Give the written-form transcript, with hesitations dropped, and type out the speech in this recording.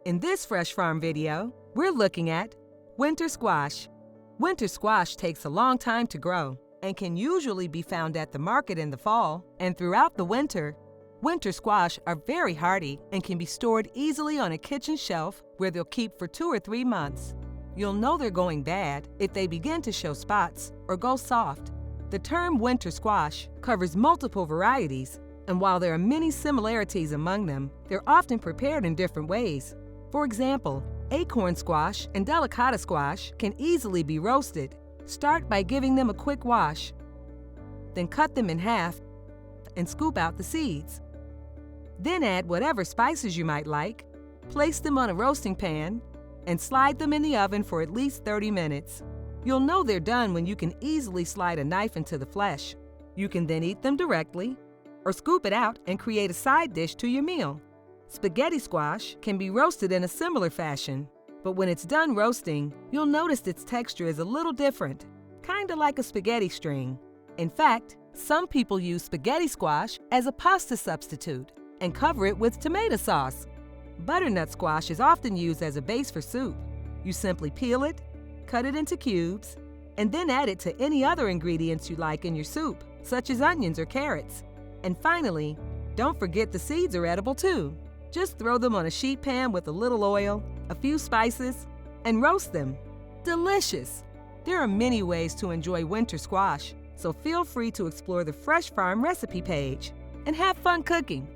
In this Fresh Farm video, we're looking at winter squash. Winter squash takes a long time to grow and can usually be found at the market in the fall and throughout the winter. Winter squash are very hardy and can be stored easily on a kitchen shelf where they'll keep for 2 or 3 months. You'll know they're going bad if they begin to show spots or go soft. The term winter squash covers multiple varieties, and while there are many similarities among them, they're often prepared in different ways. For example, acorn squash and delicata squash can easily be roasted. Start by giving them a quick wash. Then cut them in half and scoop out the seeds. Then add whatever spices you might like, place them on a roasting pan, and slide them in the oven for at least 30 minutes. You'll know they're done when you can easily slide a knife into the flesh. You can then eat them directly, or scoop it out and create a side dish to your meal. Spaghetti squash can be roasted in a similar fashion, but when it's done roasting, you'll notice its texture is a little different, kinda like a spaghetti string. In fact, some people use spaghetti squash as a pasta substitute and cover it with tomato sauce. Butternut squash is often used as a base for soup. You simply peel it, cut it into cubes, and then add it to any other ingredients you like in your soup, such as onions or carrots. And finally, don't forget the seeds are edible too. Just throw them on a sheet pan with a little oil, a few spices, and roast them. Delicious! There are many ways to enjoy winter squash, so feel free to explore the Fresh Farm recipe page and have fun cooking.